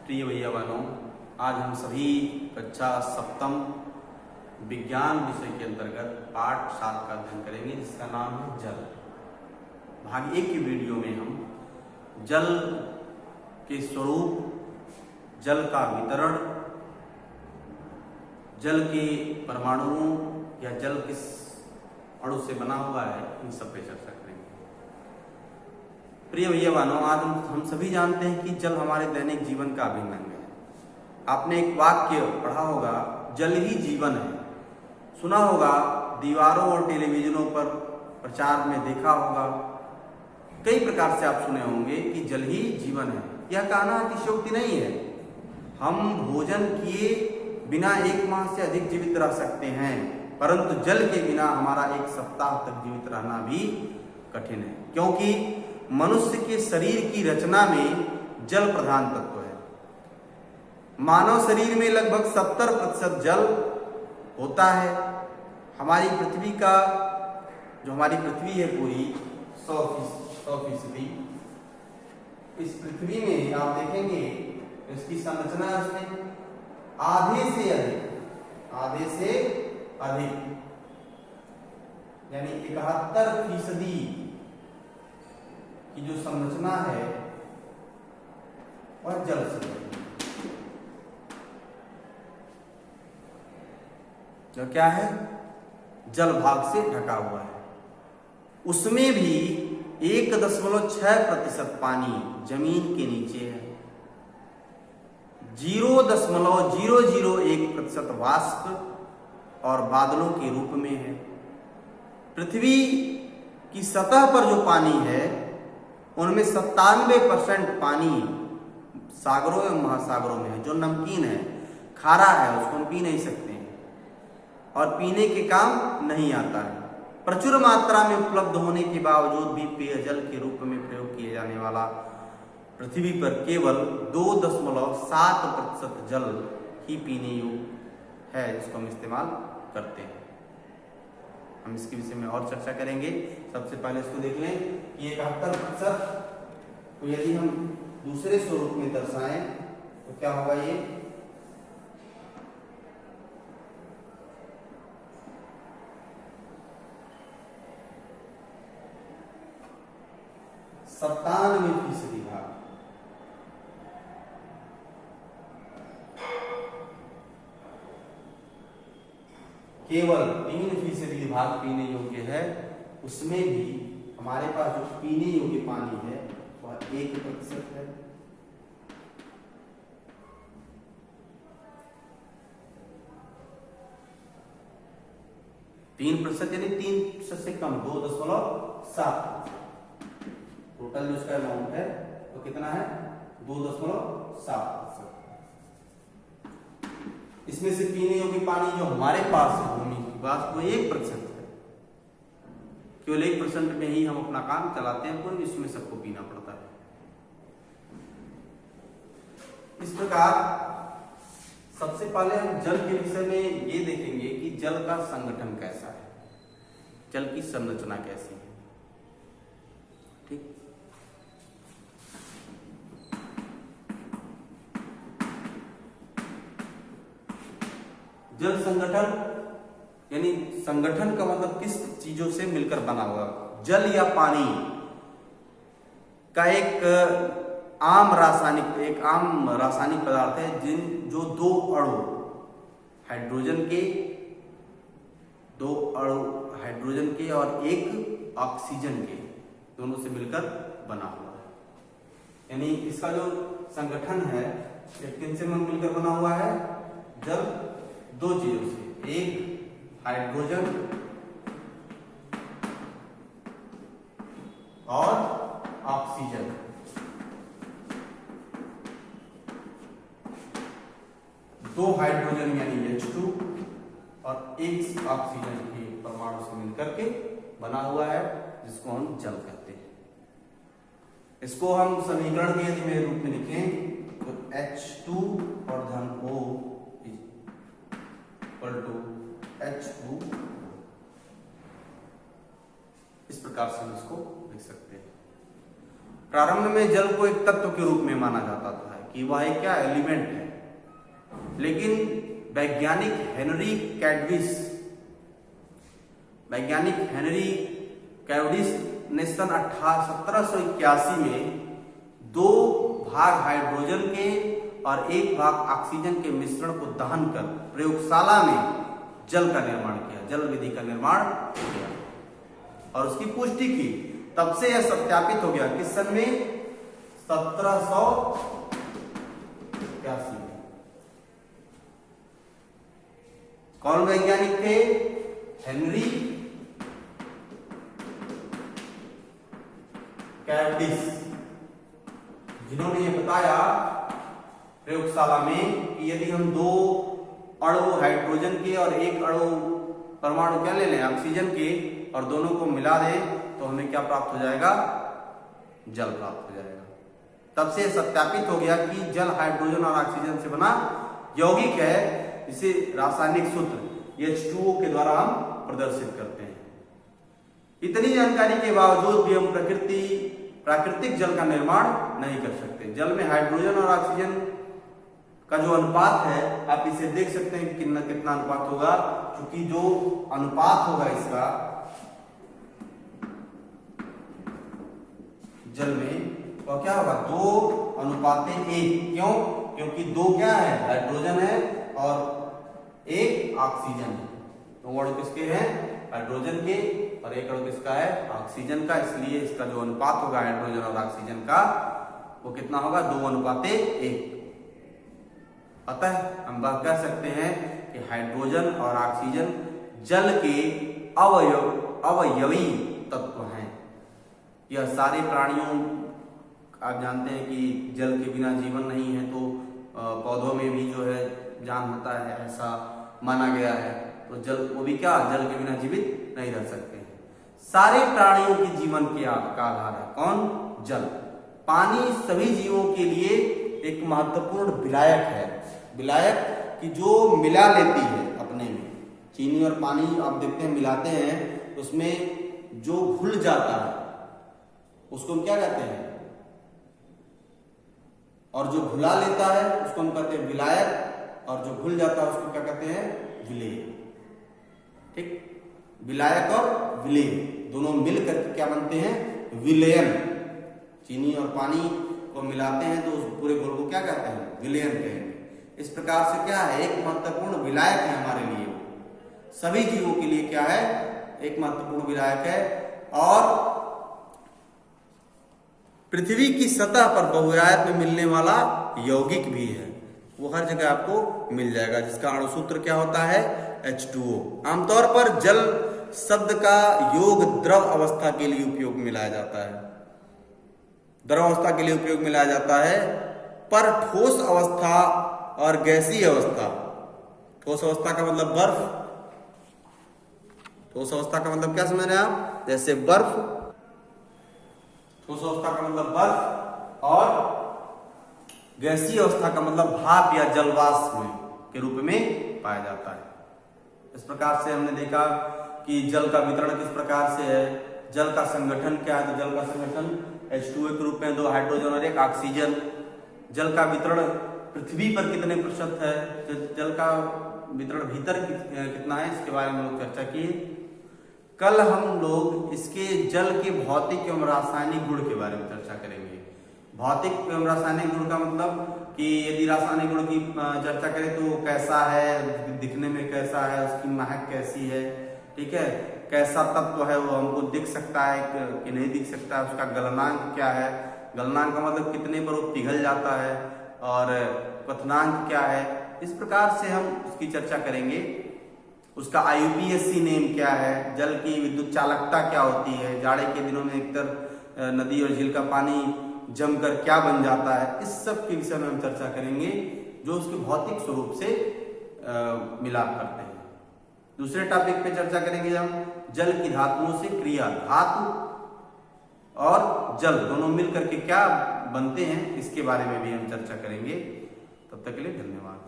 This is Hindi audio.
प्रिय भैया बहनों, आज हम सभी कक्षा सप्तम विज्ञान विषय के अंतर्गत पाठ 7 का अध्ययन करेंगे, जिसका नाम है जल। भाग 1 की वीडियो में हम जल के स्वरूप, जल का वितरण, जल के परमाणुओं या जल किस अणु से बना हुआ है, इन सब पे चर्चा करेंगे। प्रिय भैया बहनों, आज हम सभी जानते हैं कि जल हमारे दैनिक जीवन का अभिन्न अंग है। आपने एक वाक्य पढ़ा होगा, जल ही जीवन है। सुना होगा, दीवारों और टेलीविजनों पर प्रचार में देखा होगा, कई प्रकार से आप सुने होंगे कि जल ही जीवन है। यह कहना अतिशयोक्ति नहीं है। हम भोजन किए बिना 1 माह से अधिक जीवित रह सकते हैं, परंतु जल के बिना हमारा 1 सप्ताह तक जीवित रहना भी कठिन है, क्योंकि मनुष्य के शरीर की रचना में जल प्रधान तत्व है। मानव शरीर में लगभग 70% जल होता है। हमारी पृथ्वी का जो हमारी पृथ्वी है पूरी 100%, इस पृथ्वी में आप देखेंगे इसकी संरचना है, उसमें आधे से अधिक यानी 71% की जो संरचना है वह जल से है। जो क्या है, जल भाग से ढका हुआ है। उसमें भी 1.6% पानी जमीन के नीचे है, 0.001% वाष्प और बादलों के रूप में है। पृथ्वी की सतह पर जो पानी है उनमें 97% पानी सागरों एवं महासागरों में है, जो नमकीन है, खारा है, उसको हम पी नहीं सकते हैं और पीने के काम नहीं आता है। प्रचुर मात्रा में उपलब्ध होने के बावजूद भी पेयजल के रूप में प्रयोग किए जाने वाला पृथ्वी पर केवल 2.7% जल ही पीने योग्य है, जिसको हम इस्तेमाल करते हैं। हम इसके विषय में और चर्चा करेंगे। सबसे पहले इसको देख लें कि 71% को यदि हम दूसरे स्वरूप में दर्शाएं तो क्या होगा, ये 97% भाग। केवल 3% भाग पीने योग्य है। उसमें भी हमारे पास जो पीने योग्य पानी है वह 1% है। तीन प्रतिशत यानी 3% से कम, 2.7%। टोटल जो इसका अमाउंट है तो कितना है, 2.7%। इसमें से पीने योग्य पानी जो हमारे पास है भूमि के पास वो 1% है। केवल 1% में ही हम अपना काम चलाते हैं, पूरे विश्व में सबको पीना पड़ता है। इस प्रकार सबसे पहले हम जल के विषय में ये देखेंगे कि जल का संगठन कैसा है, जल की संरचना कैसी है। ठीक, जल संगठन यानी संगठन का मतलब किस चीजों से मिलकर बना हुआ। जल या पानी का एक आम रासायनिक पदार्थ है जो 2 अणु हाइड्रोजन के और 1 ऑक्सीजन के दोनों से मिलकर बना हुआ है। यानी इसका जो संगठन है किन से मिलकर बना हुआ है, जल 2 चीजों से, एक हाइड्रोजन और ऑक्सीजन। दो हाइड्रोजन यानी H2 और 1 ऑक्सीजन के परमाणु से मिलकर के बना हुआ है, जिसको हम जल कहते हैं। इसको हम समीकरण के यदि में रूप में लिखें तो H2 और धन O इक्वल टू H2, इस प्रकार से हम इसको लिख सकते हैं। प्रारंभ में जल को एक तत्व के रूप में माना जाता था, कि वह एक क्या एलिमेंट है। लेकिन वैज्ञानिक हेनरी कैवडिस ने सन 1781 में 2 भाग हाइड्रोजन के और 1 भाग ऑक्सीजन के मिश्रण को दहन कर प्रयोगशाला में जल का निर्माण किया, जल विधि का निर्माण किया और उसकी पुष्टि की। तब से यह सत्यापित हो गया किस सन में? 1781 में। कौन वैज्ञानिक थे? हेनरी कैवडिस, जिन्होंने ये बताया प्रयोगशाला में कि यदि हम 2 अणु हाइड्रोजन के और 1 अणु परमाणु क्या ले लें ऑक्सीजन के और दोनों को मिला दें तो हमें क्या प्राप्त हो जाएगा? जल प्राप्त हो जाएगा। तब से सत्यापित हो गया कि जल हाइड्रोजन और ऑक्सीजन से बना यौगिक है, इसे रासायनिक सूत्र H2O के द्वारा हम प्रदर्शित करते हैं। इतनी जानकारी के बावजूद भी हम प्राकृतिक जल का निर्माण नहीं कर सकते। जल में हाइड्रोजन और ऑक्सीजन का जो अनुपात है आप इसे देख सकते हैं कितना अनुपात होगा, क्योंकि जो अनुपात होगा इसका जल में वो क्या होगा? 2:1। क्यों? क्योंकि 2 क्या है? हाइड्रोजन है और 1 ऑक्सीजन है। 2 अणु किसके हैं? हाइड्रोजन के और 1 अणु किसका है? ऑक्सीजन का। इसलिए इसका जो अनुपात होगा हाइड्रोजन और ऑक्सीजन का वो कितना होगा? 2:1। अतः हम बात कर सकते हैं कि हाइड्रोजन और ऑक्सीजन जल के अवयवी तत्व हैं। यह सारे प्राणियों, आप जानते हैं कि जल के बिना जीवन नहीं है, तो पौधों में भी जो है जान होता है, ऐसा माना गया है। तो जल, वो भी क्या जल के बिना जीवित नहीं रह सकते हैं। सारे प्राणियों के जीवन का आधार है कौन? जल। पानी सभी जीवों के लिए एक महत्वपूर्ण विलायक है। विलायक कि जो मिला लेती है अपने में। चीनी और पानी आप देखते हैं मिलाते हैं, उसमें जो घुल जाता है उसको हम क्या कहते हैं? और जो घुला लेता है उसको हम कहते हैं विलायक, और जो घुल जाता है उसको क्या कहते हैं? विलेय। ठीक, विलायक और विलेय दोनों मिलकर क्या बनते हैं? विलयन। चीनी और पानी को मिलाते हैं तो उस पूरे घोल को क्या कहते हैं? विलयन कहेंगे। इस प्रकार से क्या है? एक महत्वपूर्ण विलायक है हमारे लिए, सभी जीवों के लिए क्या है? एक महत्वपूर्ण विलायक है। और पृथ्वी की सतह पर बहुआयत में मिलने वाला यौगिक भी है, वो हर जगह आपको मिल जाएगा, जिसका अणुसूत्र क्या होता है? H2O। आमतौर पर जल शब्द का योग द्रव अवस्था के लिए उपयोग में लाया जाता है, द्रव अवस्था के लिए उपयोग में लाया जाता है। पर ठोस अवस्था और गैसीय अवस्था, ठोस अवस्था का मतलब बर्फ, ठोस अवस्था का मतलब क्या समझ रहे हैं आप? जैसे बर्फ, ठोस अवस्था का मतलब बर्फ, और गैसीय अवस्था का मतलब भाप या जलवाष्प के रूप में पाया जाता है। इस प्रकार से हमने देखा कि जल का वितरण किस प्रकार से है, जल का संगठन क्या है। तो जल का संगठन H2O के रूप में 2 हाइड्रोजन और 1 ऑक्सीजन। जल का वितरण पृथ्वी पर कितने प्रतिशत है, जल का वितरण भीतर कितना है, इसके बारे में लोग चर्चा किए। कल हम लोग इसके जल के भौतिक एवं रासायनिक गुण के बारे में चर्चा करेंगे। भौतिक एवं रासायनिक गुण का मतलब कि यदि रासायनिक गुण की चर्चा करें तो कैसा है, दिखने में कैसा है, उसकी महक कैसी है, ठीक है, कैसा तत्व है वो हमको दिख सकता है कि नहीं दिख सकता है, उसका गलनांक क्या है, गलनांक का मतलब कितने पर वो पिघल जाता है, और क्वथनांक क्या है। इस प्रकार से हम उसकी चर्चा करेंगे। उसका IUPAC नेम क्या है, जल की विद्युत चालकता क्या होती है, जाड़े के दिनों में एकतर नदी और झील का पानी जमकर क्या बन जाता है, इस सब के विषय में हम चर्चा करेंगे, जो उसके भौतिक स्वरूप से मिलाप करते हैं। दूसरे टॉपिक पे चर्चा करेंगे हम जल की धातुओं से क्रिया, धातु और जल दोनों मिलकर के क्या बनते हैं, इसके बारे में भी हम चर्चा करेंगे। तब तक के लिए धन्यवाद।